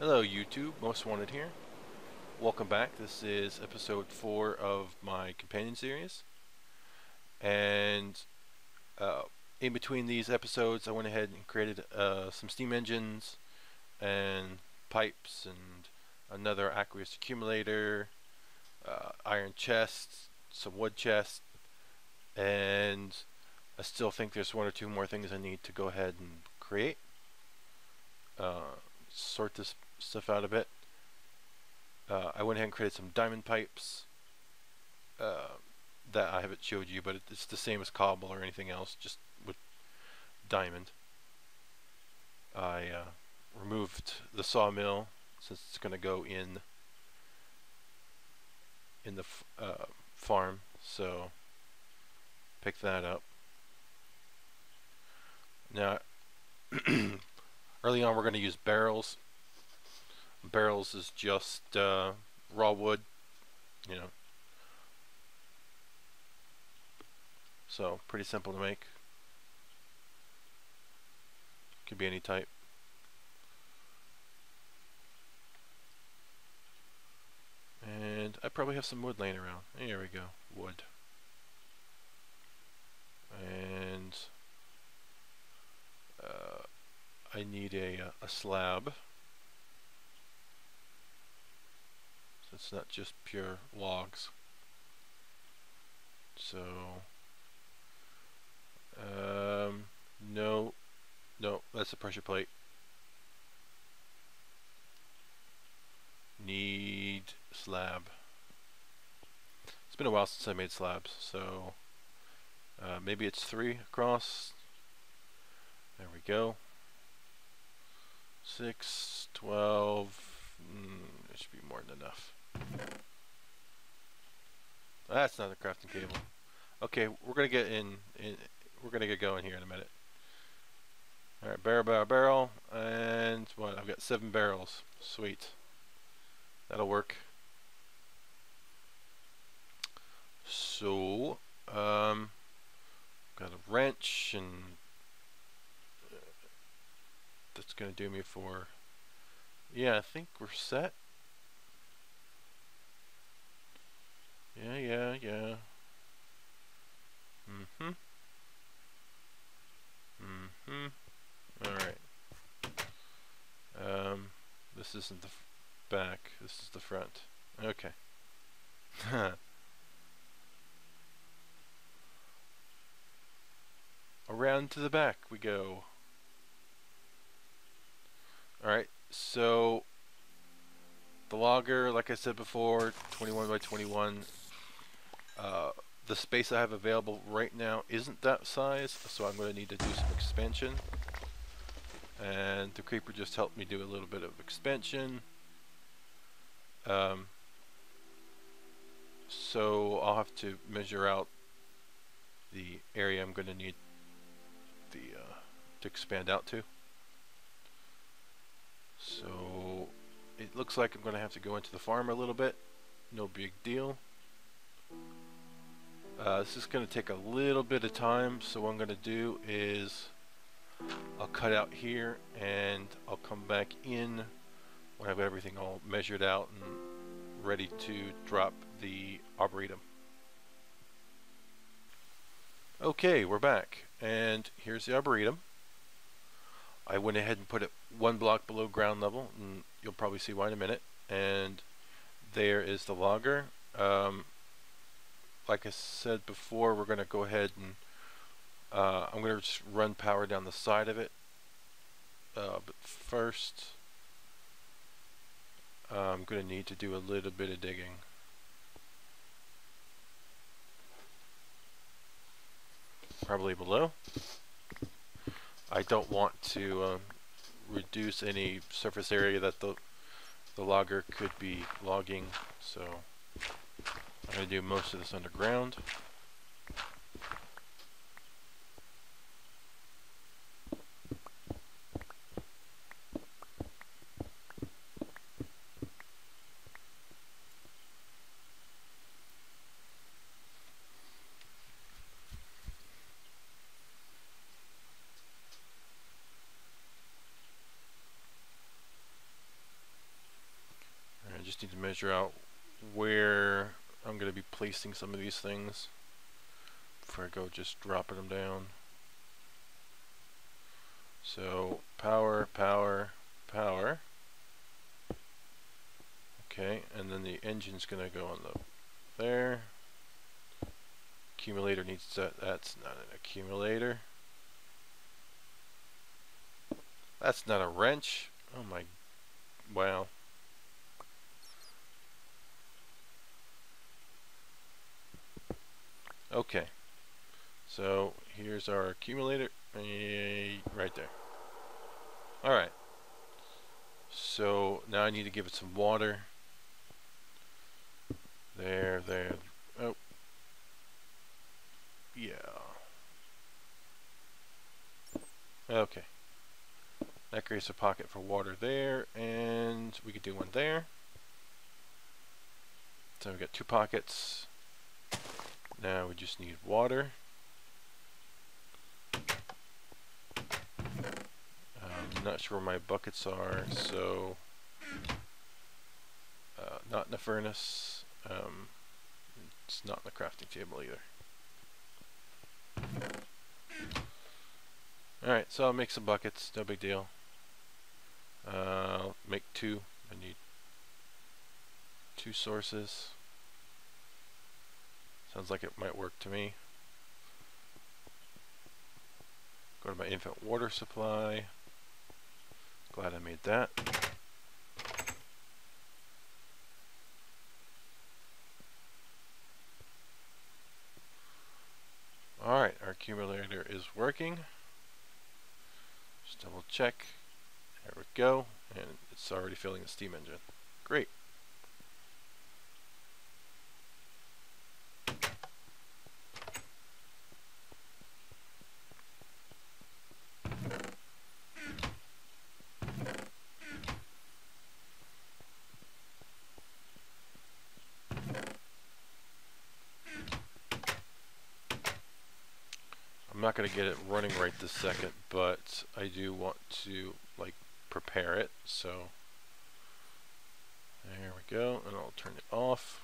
Hello YouTube, Most Wanted here. Welcome back. This is episode 4 of my companion series. And uh, in between these episodes I went ahead and created some steam engines and pipes and another aqueous accumulator, iron chests, some wood chests, and I still think there's one or two more things I need to go ahead and create. Sort this stuff out a bit. I went ahead and created some diamond pipes that I haven't showed you, but it's the same as cobble or anything else, just with diamond. I removed the sawmill since it's going to go in the farm, so pick that up. Now, early on we're going to use barrels. Barrels is just raw wood, you know. So pretty simple to make. Could be any type. And I probably have some wood laying around. Here we go, wood. And I need a slab. So it's not just pure logs. So no, that's a pressure plate. Need slab. It's been a while since I made slabs, so maybe it's 3 across. There we go. 6, 12. It should be more than enough. That's not a crafting table. Okay, we're gonna get we're gonna get going here in a minute. Alright, barrel, and what? I've got 7 barrels. Sweet. That'll work. So, got a wrench, and that's gonna do me for. Yeah, I think we're set. Yeah. Alright. This isn't the back, this is the front. Okay. Around to the back we go. Alright, so the logger, like I said before, 21 by 21. The space I have available right now isn't that size, so I'm going to need to do some expansion. And the creeper just helped me do a little bit of expansion. So I'll have to measure out the area I'm going to need to expand out to. So it looks like I'm going to have to go into the farm a little bit. No big deal. This is going to take a little bit of time, so what I'm going to do is I'll cut out here and I'll come back in when I've got everything all measured out and ready to drop the arboretum. Okay, we're back, and here's the arboretum. I went ahead and put it 1 block below ground level, and you'll probably see why in a minute. And there is the logger. Like I said before, we're going to go ahead and I'm going to just run power down the side of it. But first, I'm going to need to do a little bit of digging. Probably below. I don't want to reduce any surface area that the logger could be logging, so I'm going to do most of this underground. just need to measure out where I'm going to be placing some of these things before I go just dropping them down. So power, power, power. Okay, and then the engine's going to go on there. Accumulator needs to, that's not an accumulator. That's not a wrench. Oh my, wow. Okay, so here's our accumulator right there. Alright, so now I need to give it some water. There. Oh, yeah. Okay. That creates a pocket for water there, and we could do one there. So we've got 2 pockets. Now we just need water. I'm not sure where my buckets are, so not in the furnace. It's not in the crafting table either. Alright, so I'll make some buckets, no big deal. I'll make 2. I need 2 sources. Sounds like it might work to me. Go to my infant water supply. Glad I made that. Alright, our accumulator is working. Just double check. There we go. And it's already filling the steam engine. Great. I'm not going to get it running right this second, but I do want to prepare it. So there we go, and I'll turn it off.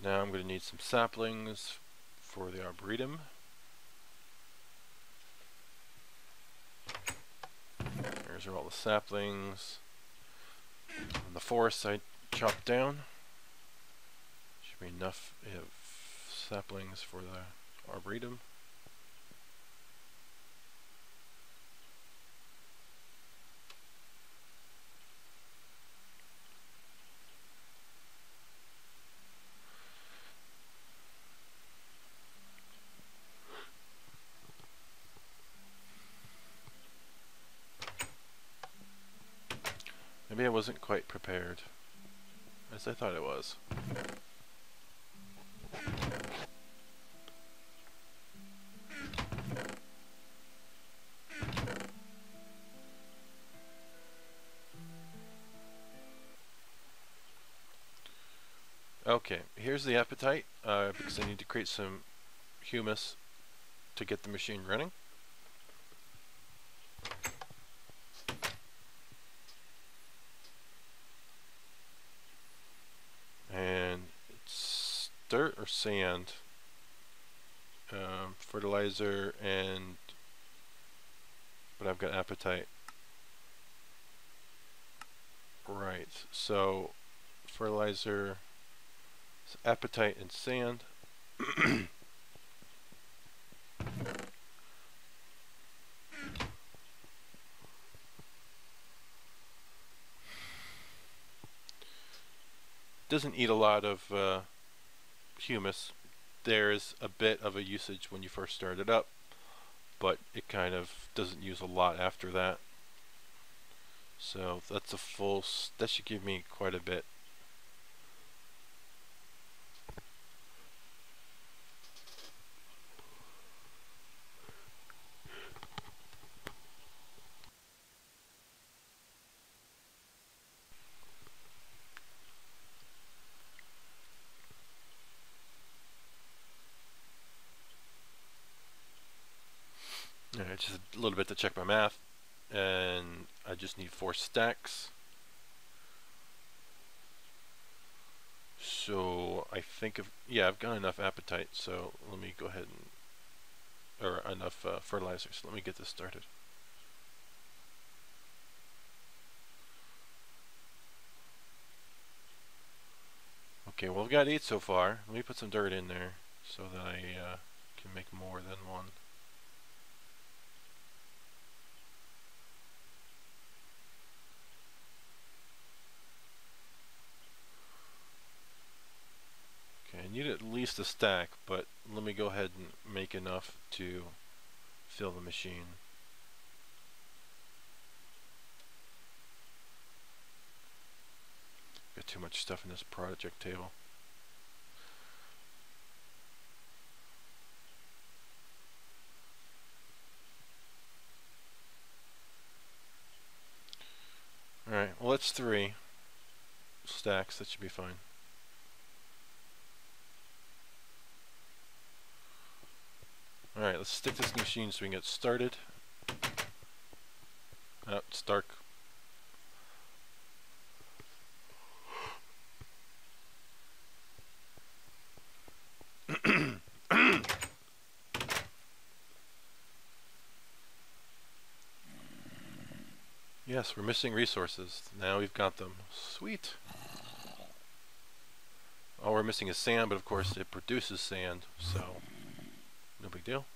Now I'm going to need some saplings for the arboretum. Here's all the saplings and the forest I chopped down. Should be enough of saplings for the arboretum. Maybe I wasn't quite prepared as I thought it was. Okay, here's the appetite, because I need to create some humus to get the machine running. And it's dirt or sand, fertilizer, but I've got appetite. Right, so fertilizer, appetite, and sand. Doesn't eat a lot of humus. There's a bit of a usage when you first start it up, but it kind of doesn't use a lot after that. So that's a full, that should give me quite a bit. Alright, just a little bit to check my math, and I just need 4 stacks. So I think yeah, I've got enough appetite, so let me go ahead and, or enough fertilizer, so let me get this started. Okay, well, I've got 8 so far. Let me put some dirt in there so that I can make more than one. Okay, I need at least a stack, but let me go ahead and make enough to fill the machine. Got too much stuff in this project table. Alright, well, that's 3 stacks. That should be fine. Alright, let's stick this machine so we can get started. Oh, it's dark. Yes, we're missing resources. Now we've got them. Sweet. All we're missing is sand, but of course it produces sand, so no big deal.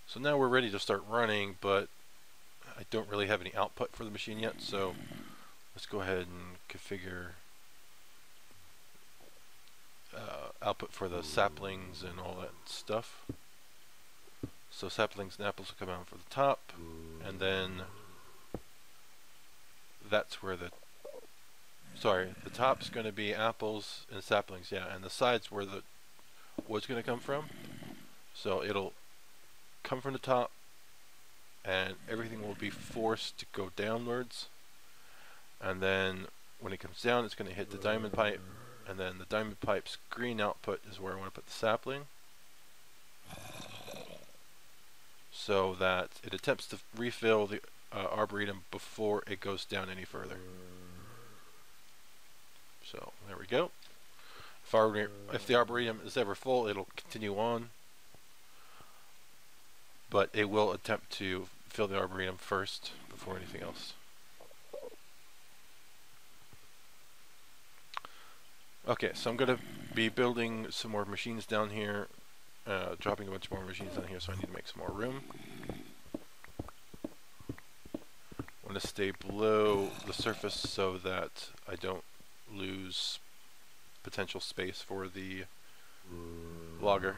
So now we're ready to start running, but I don't really have any output for the machine yet, so let's go ahead and configure output for the saplings and all that stuff. So saplings and apples will come out for the top, and then that's where the top's going to be apples and saplings, yeah, and the side's where the wood's going to come from. So it'll come from the top, and everything will be forced to go downwards, and then when it comes down, it's going to hit the diamond pipe, and then the diamond pipe's green output is where I want to put the sapling, so that it attempts to refill the arboretum before it goes down any further. So there we go. If the arboretum is ever full, it'll continue on, but it will attempt to fill the arboretum first before anything else. Okay, so I'm going to be building some more machines down here, dropping a bunch more machines down here, so I need to make some more room. I want to stay below the surface so that I don't lose potential space for the logger.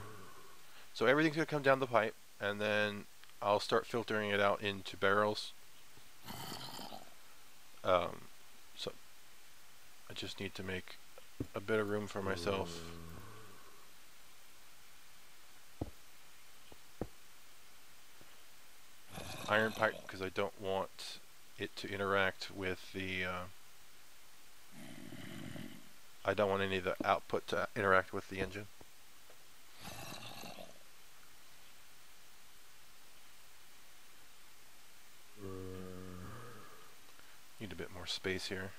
So everything's going to come down the pipe, and then I'll start filtering it out into barrels. So I just need to make a bit of room for myself. Iron pipe, because I don't want it to interact with the I don't want any of the output to interact with the engine. Need a bit more space here.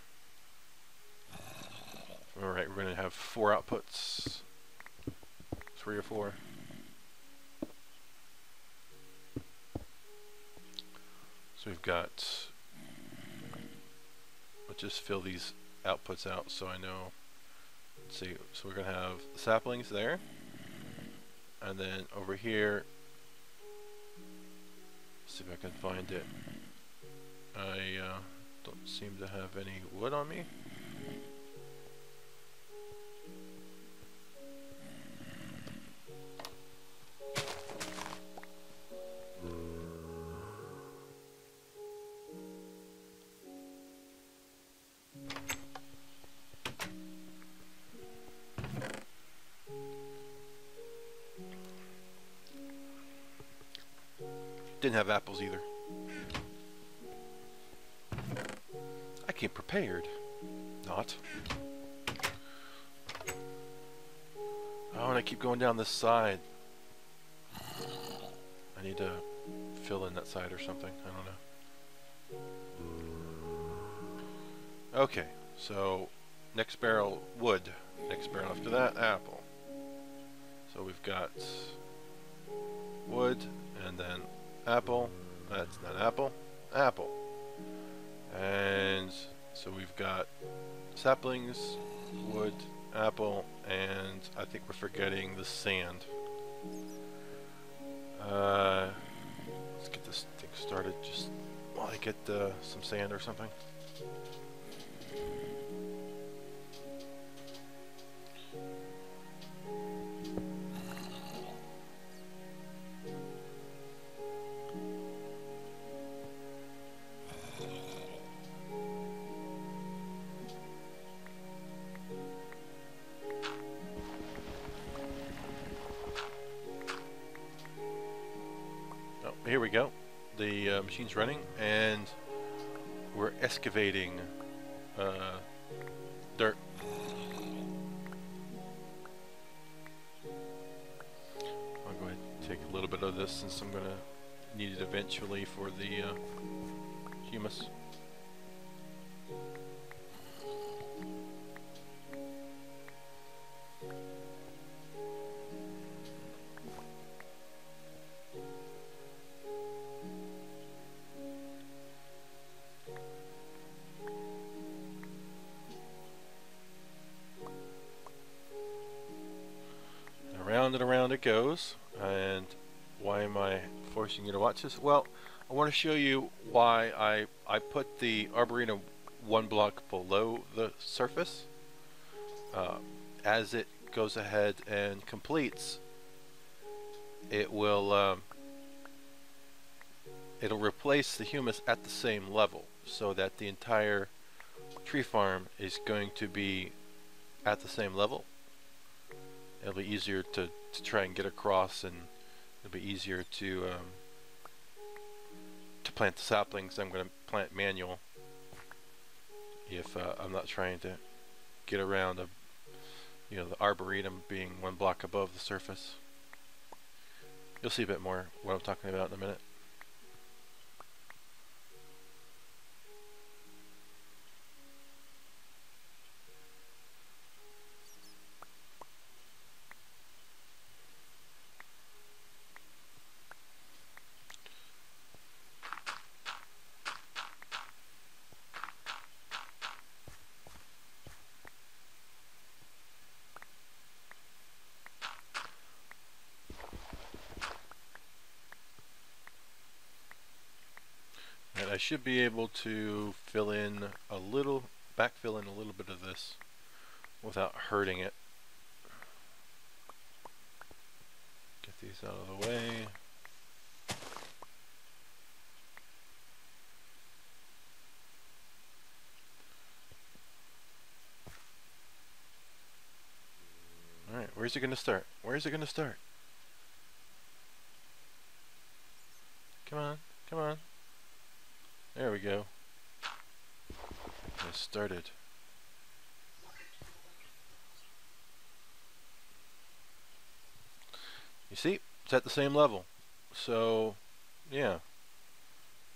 Alright, we're going to have 4 outputs. 3 or 4. So we've got, let's just fill these outputs out so I know. Let's see, so we're going to have saplings there, and then over here, let's see if I can find it. I don't seem to have any wood on me. Didn't have apples either. I came prepared. Not. Oh, and I keep going down this side. I need to fill in that side or something. I don't know. Okay, so next barrel wood. Next barrel after that apple. So we've got wood and then apple. That's not apple. Apple. And so we've got saplings, wood, apple, and I think we're forgetting the sand. Let's get this thing started just while I get some sand or something. Oh, here we go. The machine's running, and we're excavating dirt. I'll go ahead and take a little bit of this since I'm going to need it eventually for the humus. Around and around it goes. And why am I forcing you to watch this? Well, I want to show you why I put the Arboretum one block below the surface. As it goes ahead and completes, it will it'll replace the humus at the same level, so that the entire tree farm is going to be at the same level. It'll be easier to try and get across, and it'll be easier to plant the saplings. I'm going to plant manual if I'm not trying to get around the Arboretum being one block above the surface. You'll see a bit more what I'm talking about in a minute. And I should be able to backfill in a little bit of this without hurting it. Get these out of the way. Alright, where's it going to start? Where's it going to start? Come on, come on. There we go. It started. You see, it's at the same level. So, yeah.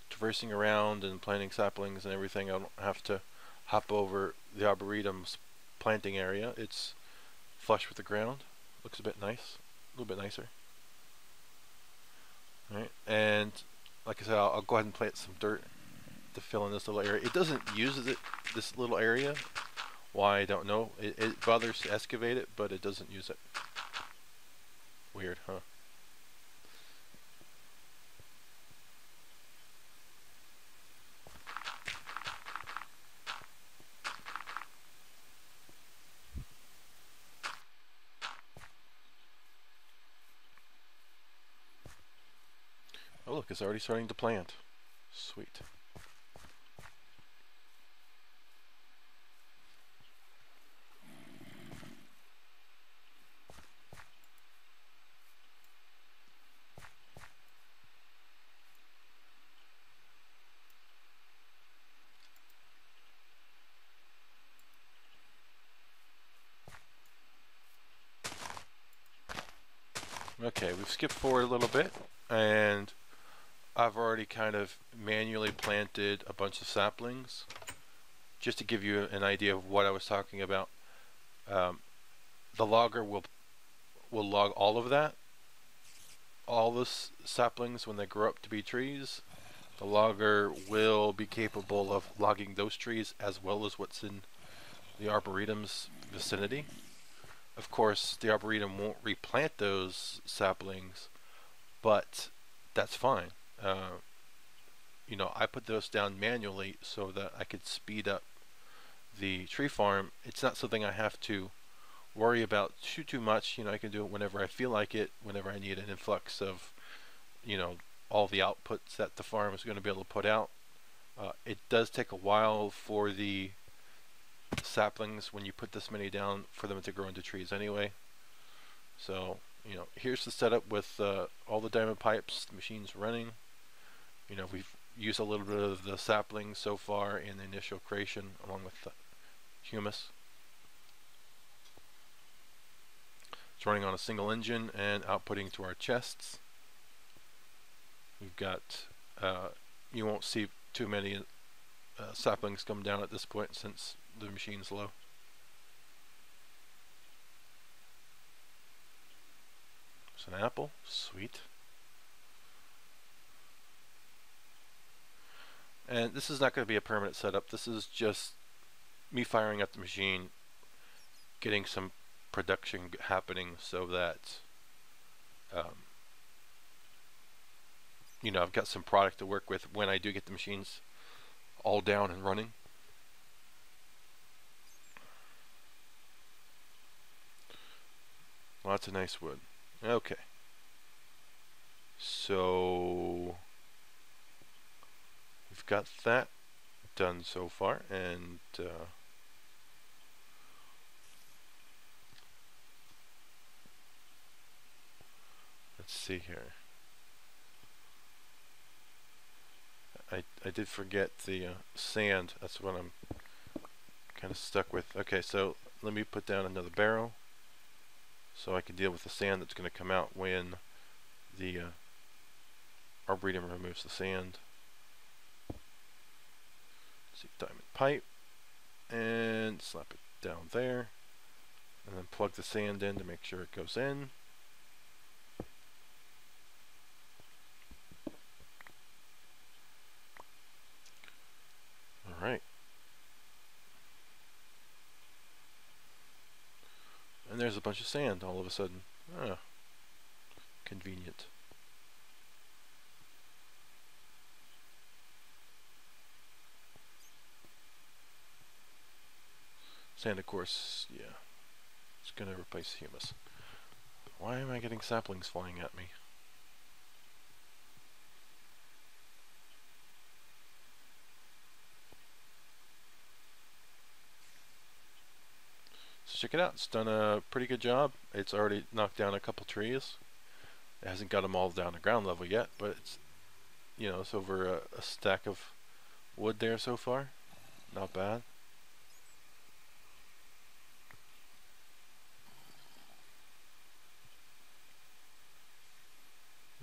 Traversing around and planting saplings and everything, I don't have to hop over the Arboretum's planting area. It's flush with the ground. Looks a bit nice. A little bit nicer. Alright, and like I said, I'll go ahead and plant some dirt to fill in this little area. It doesn't use this little area. Why, I don't know. It bothers to excavate it, but it doesn't use it. Weird, huh? Oh look, it's already starting to plant. Sweet. Okay, we've skipped forward a little bit, and I've already kind of manually planted a bunch of saplings just to give you an idea of what I was talking about, um, the logger will log all of that, all the saplings when they grow up to be trees. The logger will be capable of logging those trees as well as what's in the Arboretum's vicinity. Of course, the Arboretum won't replant those saplings, but that's fine. You know, I put those down manually so that I could speed up the tree farm. It's not something I have to worry about too much. You know, I can do it whenever I feel like it, whenever I need an influx of, you know, all the outputs that the farm is going to be able to put out. It does take a while for the saplings, when you put this many down, for them to grow into trees anyway. So, you know, here's the setup with all the diamond pipes, the machine's running. You know, we've used a little bit of the saplings so far in the initial creation along with the humus. It's running on a single engine and outputting to our chests. We've got, you won't see too many saplings come down at this point since the machine's low. It's an apple, sweet. And this is not going to be a permanent setup. This is just me firing up the machine, getting some production happening so that, you know, I've got some product to work with when I do get the machines all down and running. Lots of nice wood. Okay. So we've got that done so far, and let's see here. I did forget the sand. That's what I'm kind of stuck with. Okay, so let me put down another barrel so I can deal with the sand that's going to come out when the Arboretum removes the sand. Let's see, diamond pipe, and slap it down there, and then plug the sand in to make sure it goes in. Alright. And there's a bunch of sand all of a sudden. Ah, convenient. Sand, of course, yeah. It's going to replace humus. Why am I getting saplings flying at me? So check it out. It's done a pretty good job. It's already knocked down a couple trees. It hasn't got them all down to ground level yet, but it's, you know, it's over a stack of wood there so far. Not bad.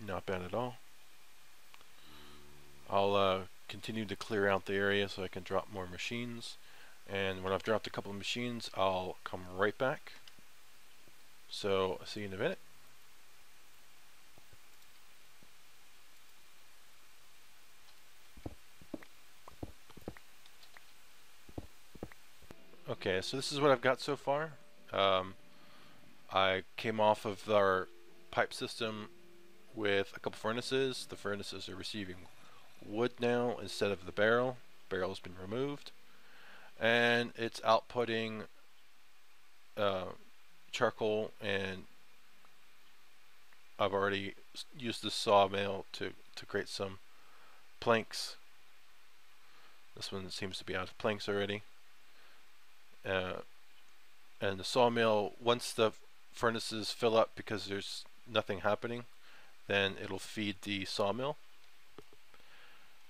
Not bad at all. I'll continue to clear out the area so I can drop more machines. And when I've dropped a couple of machines, I'll come right back. So, I'll see you in a minute. Okay, so this is what I've got so far. I came off of our pipe system with a couple furnaces. The furnaces are receiving wood now instead of the barrel. Barrel's been removed. And it's outputting charcoal, and I've already used the sawmill to create some planks. This one seems to be out of planks already. And the sawmill, once the furnaces fill up because there's nothing happening, then it'll feed the sawmill.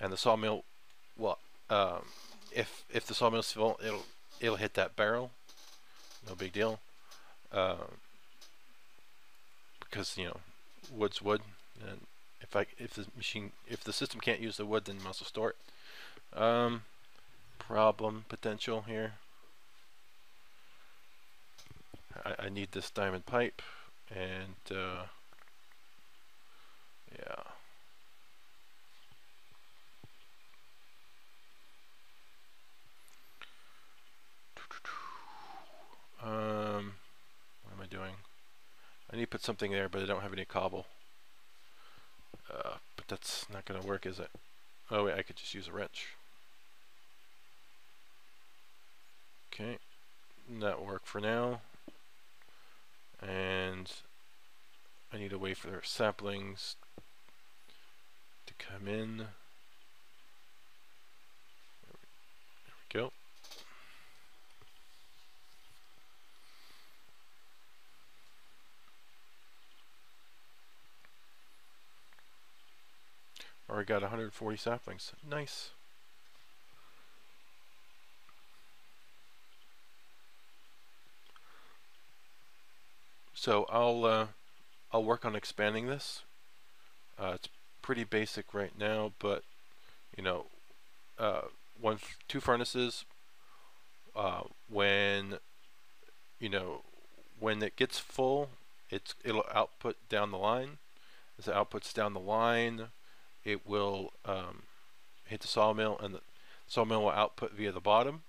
And the sawmill, well, if the sawmill's full, it'll hit that barrel. No big deal. Because, you know, wood's wood, and if the system can't use the wood, then you must store it. problem potential here. I need this diamond pipe, and yeah. What am I doing? I need to put something there, but I don't have any cobble. But that's not going to work, is it? Oh wait, I could just use a wrench. Okay, that will work for now. And I need to wait for their saplings to come in. There we go. Already got 140 saplings. Nice. So I'll work on expanding this. It's pretty basic right now, but you know, two furnaces. When when it gets full, it'll output down the line. As it outputs down the line, it will hit the sawmill, and the sawmill will output via the bottom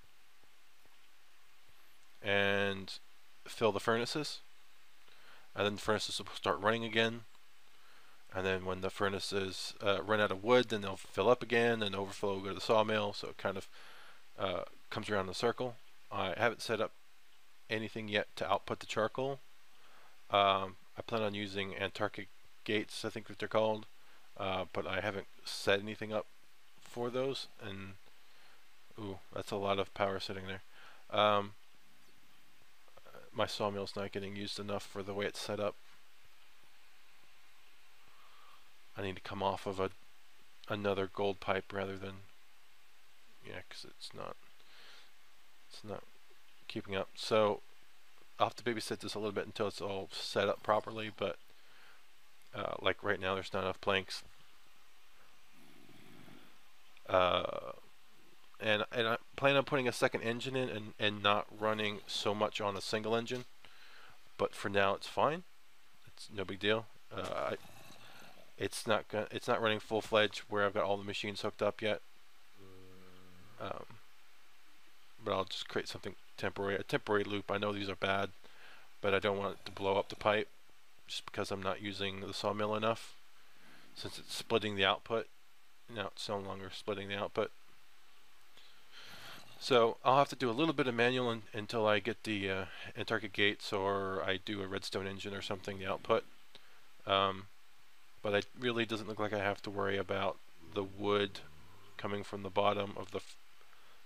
and fill the furnaces. And then the furnaces will start running again. And then when the furnaces run out of wood, then they'll fill up again, and overflow will go to the sawmill. So it kind of comes around in a circle. I haven't set up anything yet to output the charcoal. I plan on using Antarctic gates, I think that they're called, but I haven't set anything up for those. And ooh, that's a lot of power sitting there. My sawmill's not getting used enough for the way it's set up. I need to come off of another gold pipe rather than, yeah, because it's not keeping up. So I'll have to babysit this a little bit until it's all set up properly, but like right now there's not enough planks. And I plan on putting a second engine in and not running so much on a single engine, but for now it's fine. It's no big deal. It's not running full-fledged where I've got all the machines hooked up yet. But I'll just create something temporary, a temporary loop. I know these are bad, but I don't want it to blow up the pipe just because I'm not using the sawmill enough. Since it's splitting the output, now it's no longer splitting the output. So I'll have to do a little bit of manual until I get the Antarctic gates, or I do a redstone engine or something, the output. But it really doesn't look like I have to worry about the wood coming from the bottom of the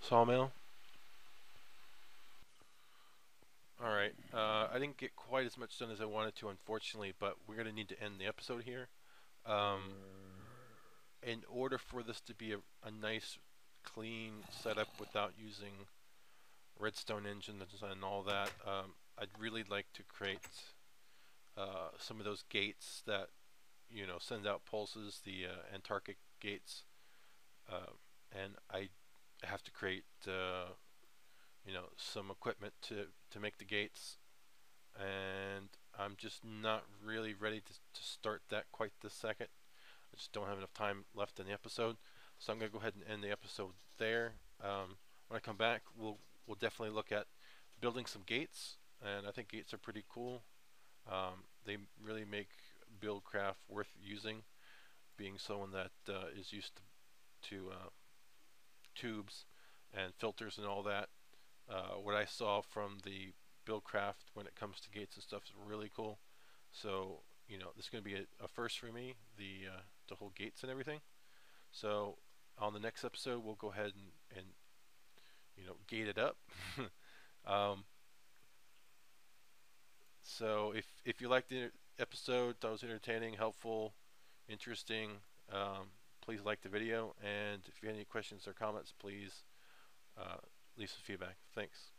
sawmill. Alright, I didn't get quite as much done as I wanted to, unfortunately, but we're going to need to end the episode here. In order for this to be a nice, clean setup without using redstone engines and all that, I'd really like to create some of those gates that send out pulses, the Antarctic gates, and I have to create some equipment to make the gates, and I'm just not really ready to start that quite this second. I just don't have enough time left in the episode, so I'm gonna go ahead and end the episode there. When I come back, we'll definitely look at building some gates, and I think gates are pretty cool. They really make Buildcraft worth using, being someone that is used to tubes and filters and all that. What I saw from the Buildcraft when it comes to gates and stuff is really cool. So this is going to be a first for me, the whole gates and everything. So on the next episode, we'll go ahead and gate it up. So if you liked the episode, thought it was entertaining, helpful, interesting, please like the video, and if you have any questions or comments, please leave some feedback. Thanks.